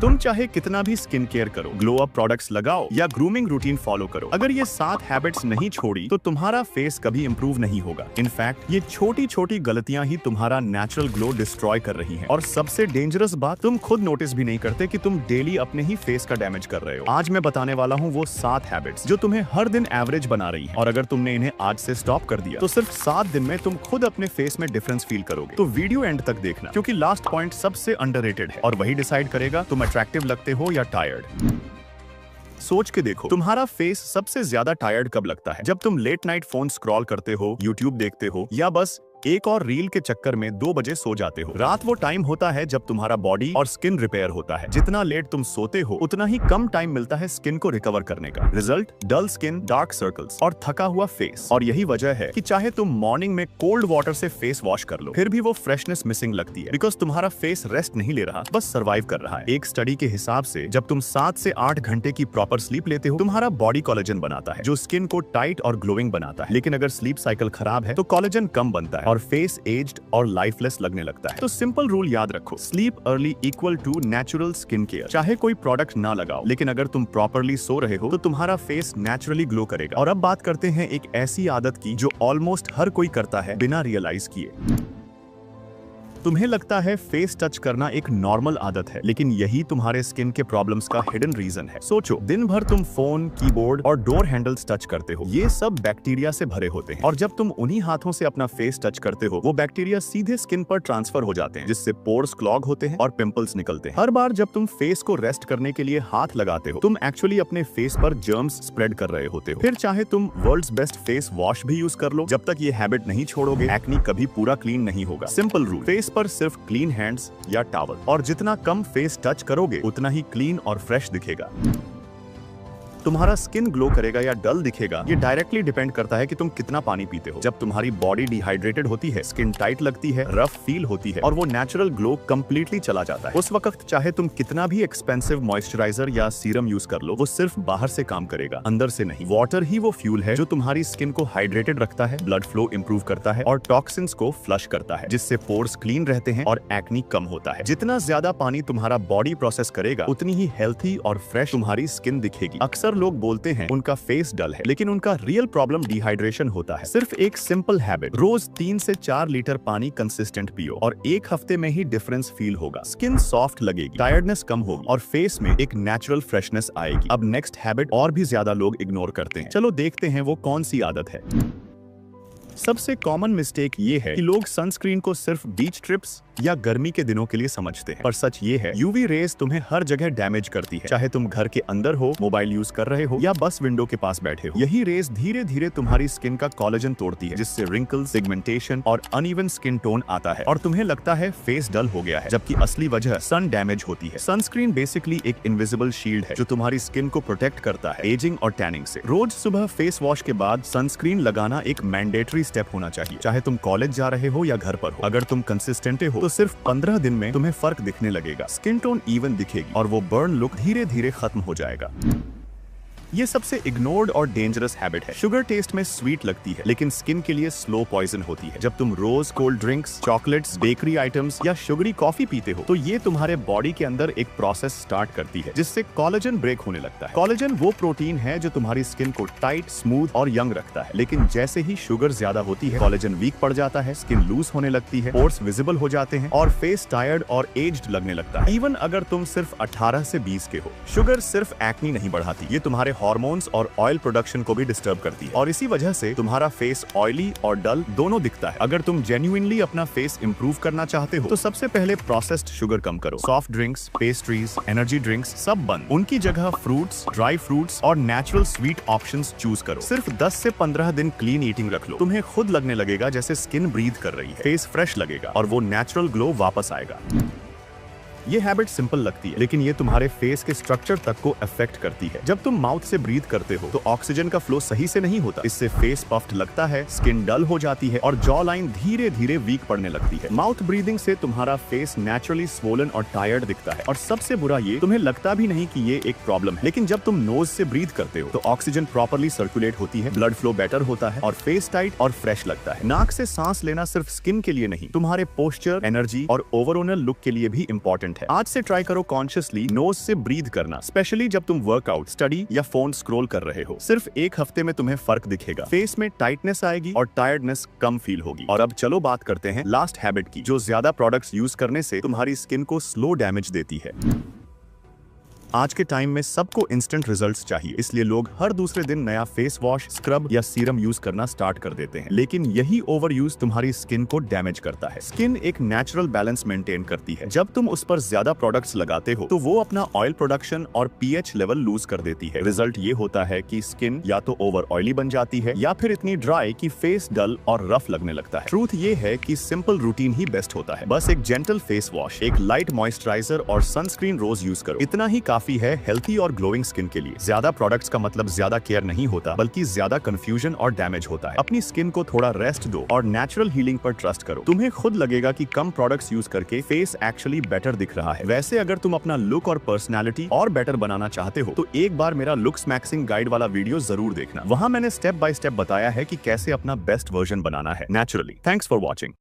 तुम चाहे कितना भी स्किन केयर करो, ग्लो अप प्रोडक्ट्स लगाओ या ग्रूमिंग रूटीन फॉलो करो, अगर ये 7 हैबिट्स नहीं छोड़ी तो तुम्हारा फेस कभी इंप्रूव नहीं होगा। इनफैक्ट ये छोटी छोटी गलतियां ही तुम्हारा नेचुरल ग्लो डिस्ट्रॉय कर रही हैं। और सबसे डेंजरस बात, तुम खुद नोटिस भी नहीं करते कि तुम डेली अपने ही फेस का डैमेज कर रहे हो। आज मैं बताने वाला हूँ वो 7 हैबिट्स जो तुम्हें हर दिन एवरेज बना रही है, और अगर तुमने इन्हें आज से स्टॉप कर दिया तो सिर्फ 7 दिन में तुम खुद अपने फेस में डिफरेंस फील करोगे। तो वीडियो एंड तक देखना, क्योंकि लास्ट पॉइंट सबसे अंडररेटेड है और वही डिसाइड करेगा तुम अट्रैक्टिव लगते हो या टायर्ड। सोच के देखो, तुम्हारा फेस सबसे ज्यादा टायर्ड कब लगता है? जब तुम लेट नाइट फोन स्क्रॉल करते हो, यूट्यूब देखते हो, या बस एक और रील के चक्कर में 2 बजे सो जाते हो। रात वो टाइम होता है जब तुम्हारा बॉडी और स्किन रिपेयर होता है। जितना लेट तुम सोते हो उतना ही कम टाइम मिलता है स्किन को रिकवर करने का। Result, dull skin, dark circles और थका हुआ फेस। और यही वजह है कि चाहे तुम मॉर्निंग में कोल्ड वाटर से फेस वॉश कर लो, फिर भी वो फ्रेशनेस मिसिंग लगती है, बिकॉज तुम्हारा फेस रेस्ट नहीं ले रहा, बस सर्वाइव कर रहा है। एक स्टडी के हिसाब से जब तुम 7 से 8 घंटे की प्रॉपर स्लीप लेते हो, तुम्हारा बॉडी कोलेजन बनाता है जो स्किन को टाइट और ग्लोइंग बनाता है। लेकिन अगर स्लीप साइकिल खराब है तो कोलेजन कम बनता है और फेस एज्ड और लाइफलेस लगने लगता है। तो सिंपल रूल याद रखो, sleep early equal to natural skin care. चाहे कोई प्रोडक्ट ना लगाओ, लेकिन अगर तुम प्रॉपरली सो रहे हो तो तुम्हारा फेस नेचुरली ग्लो करेगा। और अब बात करते हैं एक ऐसी आदत की जो ऑलमोस्ट हर कोई करता है बिना रियलाइज किए। तुम्हें लगता है फेस टच करना एक नॉर्मल आदत है, लेकिन यही तुम्हारे स्किन के प्रॉब्लम्स का हिडन रीजन है। सोचो, दिन भर तुम फोन, कीबोर्ड और डोर हैंडल्स टच करते हो। ये सब बैक्टीरिया से भरे होते हैं, और जब तुम उन्हीं हाथों से अपना फेस टच करते हो, वो बैक्टीरिया सीधे स्किन पर ट्रांसफर हो जाते हैं, जिससे पोर्स क्लॉग होते हैं और पिंपल्स निकलते हैं। हर बार जब तुम फेस को रेस्ट करने के लिए हाथ लगाते हो, तुम एक्चुअली अपने फेस पर जर्म्स स्प्रेड कर रहे होते हो। फिर चाहे तुम वर्ल्ड्स बेस्ट फेस वॉश भी यूज कर लो, जब तक ये हैबिट नहीं छोड़ोगे, एक्ने कभी पूरा क्लीन नहीं होगा। सिंपल रूल, फेस पर सिर्फ क्लीन हैंड्स या टॉवल, और जितना कम फेस टच करोगे उतना ही क्लीन और फ्रेश दिखेगा। तुम्हारा स्किन ग्लो करेगा या डल दिखेगा, ये डायरेक्टली डिपेंड करता है कि तुम कितना पानी पीते हो। जब तुम्हारी बॉडी डिहाइड्रेटेड होती है, स्किन टाइट लगती है, रफ फील होती है, और वो नेचुरल ग्लो कंप्लीटली चला जाता है, उस वक्त चाहे तुम कितना भी एक्सपेंसिव मॉइस्चराइजर या सीरम यूज कर लो, वो सिर्फ बाहर से काम करेगा, अंदर से नहीं। वाटर ही वो फ्यूल है जो तुम्हारी स्किन को हाइड्रेटेड रखता है, ब्लड फ्लो इंप्रूव करता है और टॉक्सिन्स को फ्लश करता है, जिससे पोर्स क्लीन रहते हैं और एक्ने कम होता है। जितना ज्यादा पानी तुम्हारा बॉडी प्रोसेस करेगा, उतनी ही हेल्थी और फ्रेश तुम्हारी स्किन दिखेगी। अक्सर लोग बोलते हैं उनका फेस डल है, लेकिन उनका रियल प्रॉब्लम डिहाइड्रेशन होता है। सिर्फ एक सिंपल हैबिट, रोज 3 से 4 लीटर पानी कंसिस्टेंट पियो, और एक हफ्ते में ही डिफरेंस फील होगा। स्किन सॉफ्ट लगेगी, टायर्डनेस कम होगी और फेस में एक नेचुरल फ्रेशनेस आएगी। अब नेक्स्ट हैबिट और भी ज्यादा लोग इग्नोर करते हैं। चलो देखते हैं वो कौन सी आदत है। सबसे कॉमन मिस्टेक ये है कि लोग सनस्क्रीन को सिर्फ बीच ट्रिप्स या गर्मी के दिनों के लिए समझते हैं, पर सच ये है, यूवी रेज तुम्हें हर जगह डैमेज करती है। चाहे तुम घर के अंदर हो, मोबाइल यूज कर रहे हो, या बस विंडो के पास बैठे हो, यही रेज धीरे धीरे तुम्हारी स्किन का कोलेजन तोड़ती है, जिससे रिंकल्स, पिगमेंटेशन और अनइवन स्किन टोन आता है, और तुम्हें लगता है फेस डल हो गया है, जबकि असली वजह सन डैमेज होती है। सनस्क्रीन बेसिकली एक इनविजिबल शील्ड है जो तुम्हारी स्किन को प्रोटेक्ट करता है एजिंग और टैनिंग से। रोज सुबह फेस वॉश के बाद सनस्क्रीन लगाना एक मैंडेटरी स्टेप होना चाहिए, चाहे तुम कॉलेज जा रहे हो या घर पर हो। अगर तुम कंसिस्टेंट हो तो सिर्फ 15 दिन में तुम्हें फर्क दिखने लगेगा, स्किन टोन इवन दिखेगी और वो बर्न लुक धीरे धीरे खत्म हो जाएगा। ये सबसे इग्नोर्ड और डेंजरस हैबिट है। शुगर टेस्ट में स्वीट लगती है, लेकिन स्किन के लिए स्लो पॉइजन होती है। जब तुम रोज cold drinks, chocolates, bakery items या शुगरी कॉफी पीते हो, तो ये तुम्हारे बॉडी के अंदर एक प्रोसेस स्टार्ट करती है, जिससे कोलेजन ब्रेक होने लगता है। कोलेजन वो प्रोटीन है जो तुम्हारी स्किन को टाइट, स्मूथ और यंग रखता है, लेकिन जैसे ही शुगर ज्यादा होती है, कोलेजन वीक पड़ जाता है, स्किन लूज होने लगती है, पोर्स विजिबल हो जाते हैं और फेस टायर्ड और एज्ड लगने लगता है। इवन अगर तुम सिर्फ 18 से 20 के हो, शुगर सिर्फ एक्ने नहीं बढ़ाती, ये तुम्हारे हार्मोन्स और ऑयल प्रोडक्शन को भी डिस्टर्ब करती है, और इसी वजह से तुम्हारा फेस ऑयली और डल दोनों दिखता है। अगर तुम जेन्युइनली अपना फेस इंप्रूव करना चाहते हो तो सबसे पहले प्रोसेस्ड शुगर कम करो। Soft drinks, pastries, energy drinks सब बंद। उनकी जगह फ्रूट्स, ड्राई फ्रूट्स और नेचुरल स्वीट ऑप्शंस चूज करो। सिर्फ 10 से 15 दिन क्लीन ईटिंग रख लो, तुम्हें खुद लगने लगेगा जैसे स्किन ब्रीथ कर रही है, फेस फ्रेश लगेगा और वो नेचुरल ग्लो वापस आएगा। ये हैबिट सिंपल लगती है, लेकिन ये तुम्हारे फेस के स्ट्रक्चर तक को अफेक्ट करती है। जब तुम माउथ से ब्रीथ करते हो तो ऑक्सीजन का फ्लो सही से नहीं होता, इससे फेस पफ्ड लगता है, स्किन डल हो जाती है और जॉ लाइन धीरे धीरे वीक पड़ने लगती है। माउथ ब्रीदिंग से तुम्हारा फेस नेचुरली स्वोलन और टायर्ड दिखता है, और सबसे बुरा ये, तुम्हें लगता भी नहीं कि ये एक प्रॉब्लम है। लेकिन जब तुम नोज से ब्रीथ करते हो तो ऑक्सीजन प्रॉपरली सर्कुलेट होती है, ब्लड फ्लो बेटर होता है और फेस टाइट और फ्रेश लगता है। नाक से सांस लेना सिर्फ स्किन के लिए नहीं, तुम्हारे पोस्चर, एनर्जी और ओवरऑल लुक के लिए भी इंपॉर्टेंट इंपॉर्टेंट है। आज से ट्राई करो कॉन्शियसली नोज से ब्रीथ करना, स्पेशली जब तुम वर्कआउट, स्टडी या फोन स्क्रॉल कर रहे हो। सिर्फ एक हफ्ते में तुम्हें फर्क दिखेगा, फेस में टाइटनेस आएगी और टायर्डनेस कम फील होगी। और अब चलो बात करते हैं लास्ट हैबिट की, जो ज्यादा प्रोडक्ट्स यूज करने से तुम्हारी स्किन को स्लो डैमेज देती है। आज के टाइम में सबको इंस्टेंट रिजल्ट्स चाहिए, इसलिए लोग हर दूसरे दिन नया फेस वॉश, स्क्रब या सीरम यूज करना स्टार्ट कर देते हैं। लेकिन यही ओवर यूज तुम्हारी स्किन को डैमेज करता है। स्किन एक नेचुरल बैलेंस मेंटेन करती है। जब तुम उस पर ज्यादा प्रोडक्ट्स लगाते हो तो वो अपना ऑयल प्रोडक्शन और पीएच लेवल लूज कर देती है। रिजल्ट ये होता है कि स्किन या तो ओवर ऑयली बन जाती है या फिर इतनी ड्राई कि फेस डल और रफ लगने लगता है। ट्रूथ ये है कि सिंपल रूटीन ही बेस्ट होता है। बस एक जेंटल फेस वॉश, एक लाइट मॉइस्चराइजर और सनस्क्रीन रोज यूज करो, इतना ही काफी है हेल्थी और ग्लोइंग स्किन के लिए। ज्यादा प्रोडक्ट्स का मतलब ज्यादा केयर नहीं होता, बल्कि ज्यादा कंफ्यूजन और डैमेज होता है। अपनी स्किन को थोड़ा रेस्ट दो और नेचुरल हीलिंग पर ट्रस्ट करो। तुम्हें खुद लगेगा कि कम प्रोडक्ट्स यूज करके फेस एक्चुअली बेटर दिख रहा है। वैसे अगर तुम अपना लुक और पर्सनैलिटी और बेटर बनाना चाहते हो तो एक बार मेरा लुक्स मैक्सिंग गाइड वाला वीडियो जरूर देखना। वहां मैंने स्टेप बाय स्टेप बताया है कि कैसे अपना बेस्ट वर्जन बनाना है नेचुरली। Thanks for watching.